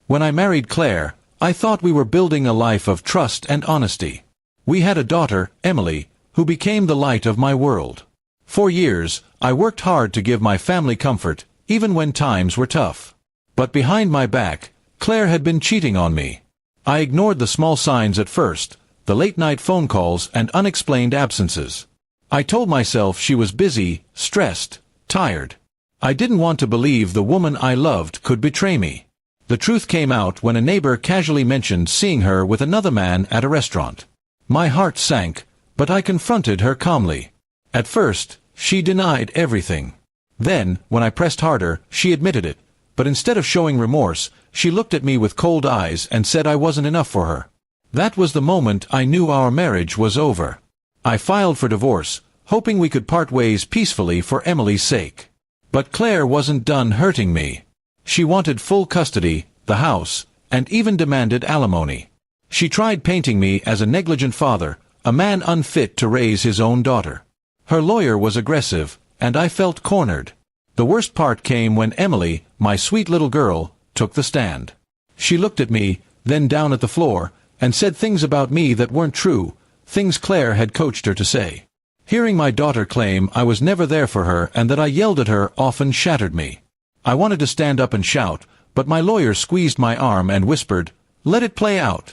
When I married Claire, I thought we were building a life of trust and honesty. We had a daughter, Emily, who became the light of my world. For years, I worked hard to give my family comfort, even when times were tough. But behind my back, Claire had been cheating on me. I ignored the small signs at first, the late-night phone calls and unexplained absences. I told myself she was busy, stressed, tired. I didn't want to believe the woman I loved could betray me. The truth came out when a neighbor casually mentioned seeing her with another man at a restaurant. My heart sank, but I confronted her calmly. At first, she denied everything. Then, when I pressed harder, she admitted it, but instead of showing remorse, she looked at me with cold eyes and said I wasn't enough for her. That was the moment I knew our marriage was over. I filed for divorce, hoping we could part ways peacefully for Emily's sake. But Claire wasn't done hurting me. She wanted full custody, the house, and even demanded alimony. She tried painting me as a negligent father, a man unfit to raise his own daughter. Her lawyer was aggressive, and I felt cornered. The worst part came when Emily, my sweet little girl, took the stand. She looked at me, then down at the floor, and said things about me that weren't true, things Claire had coached her to say. Hearing my daughter claim I was never there for her and that I yelled at her often shattered me. I wanted to stand up and shout, but my lawyer squeezed my arm and whispered, "Let it play out."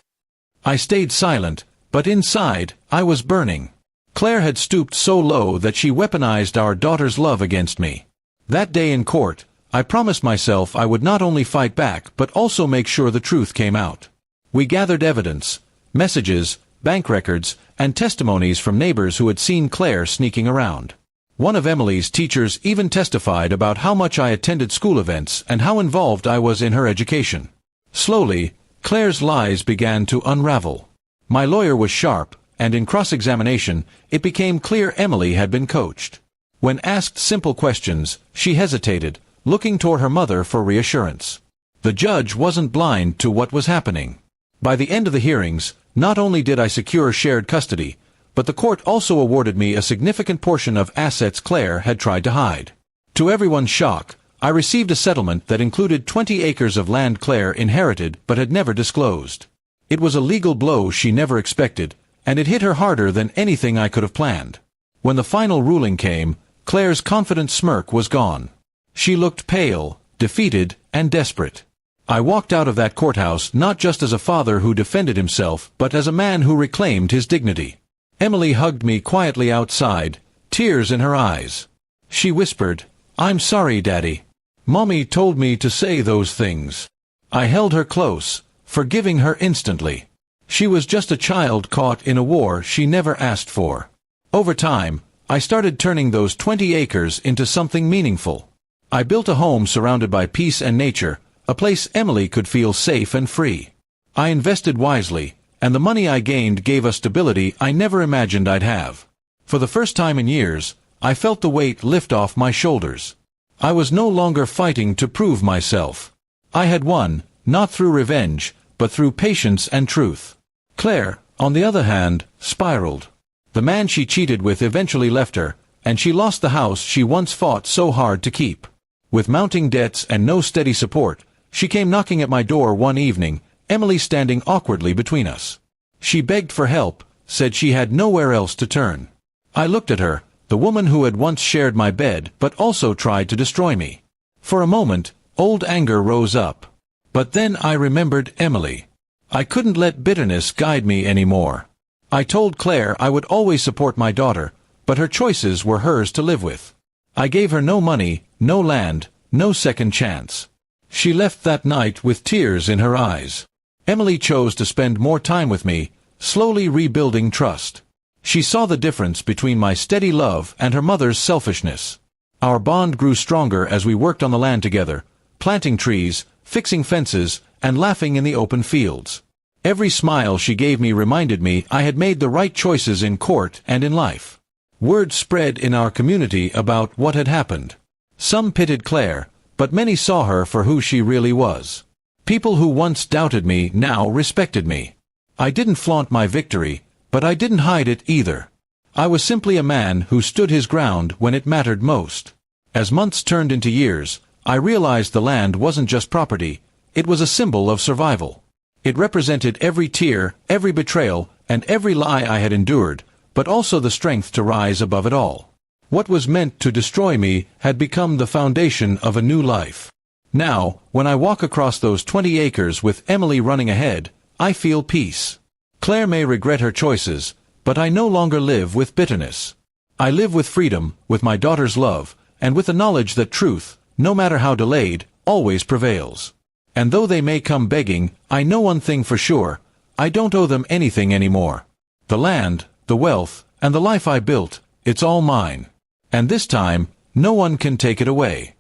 I stayed silent, but inside, I was burning. Claire had stooped so low that she weaponized our daughter's love against me. That day in court, I promised myself I would not only fight back but also make sure the truth came out. We gathered evidence, messages, bank records, and testimonies from neighbors who had seen Claire sneaking around. One of Emily's teachers even testified about how much I attended school events and how involved I was in her education. Slowly, Claire's lies began to unravel. My lawyer was sharp, and in cross-examination, it became clear Emily had been coached. When asked simple questions, she hesitated, looking toward her mother for reassurance. The judge wasn't blind to what was happening. By the end of the hearings, not only did I secure shared custody, but the court also awarded me a significant portion of assets Claire had tried to hide. To everyone's shock, I received a settlement that included 20 acres of land Claire inherited but had never disclosed. It was a legal blow she never expected, and it hit her harder than anything I could have planned. When the final ruling came, Claire's confident smirk was gone. She looked pale, defeated, and desperate. I walked out of that courthouse not just as a father who defended himself, but as a man who reclaimed his dignity. Emily hugged me quietly outside, tears in her eyes. She whispered, "I'm sorry, Daddy. Mommy told me to say those things." I held her close, forgiving her instantly. She was just a child caught in a war she never asked for. Over time, I started turning those 20 acres into something meaningful. I built a home surrounded by peace and nature, a place Emily could feel safe and free. I invested wisely, and the money I gained gave us stability I never imagined I'd have. For the first time in years, I felt the weight lift off my shoulders. I was no longer fighting to prove myself. I had won, not through revenge, but through patience and truth. Claire, on the other hand, spiraled. The man she cheated with eventually left her, and she lost the house she once fought so hard to keep. With mounting debts and no steady support, she came knocking at my door one evening, Emily standing awkwardly between us. She begged for help, said she had nowhere else to turn. I looked at her, the woman who had once shared my bed but also tried to destroy me. For a moment, old anger rose up. But then I remembered Emily. I couldn't let bitterness guide me anymore. I told Claire I would always support my daughter, but her choices were hers to live with. I gave her no money, no land, no second chance. She left that night with tears in her eyes. Emily chose to spend more time with me, slowly rebuilding trust. She saw the difference between my steady love and her mother's selfishness. Our bond grew stronger as we worked on the land together, planting trees, fixing fences, and laughing in the open fields. Every smile she gave me reminded me I had made the right choices in court and in life. Word spread in our community about what had happened. Some pitied Claire, but many saw her for who she really was. People who once doubted me now respected me. I didn't flaunt my victory, but I didn't hide it either. I was simply a man who stood his ground when it mattered most. As months turned into years, I realized the land wasn't just property, it was a symbol of survival. It represented every tear, every betrayal, and every lie I had endured, but also the strength to rise above it all. What was meant to destroy me had become the foundation of a new life. Now, when I walk across those 20 acres with Emily running ahead, I feel peace. Claire may regret her choices, but I no longer live with bitterness. I live with freedom, with my daughter's love, and with the knowledge that truth, no matter how delayed, always prevails. And though they may come begging, I know one thing for sure: I don't owe them anything anymore. The land, the wealth, and the life I built, it's all mine. And this time, no one can take it away.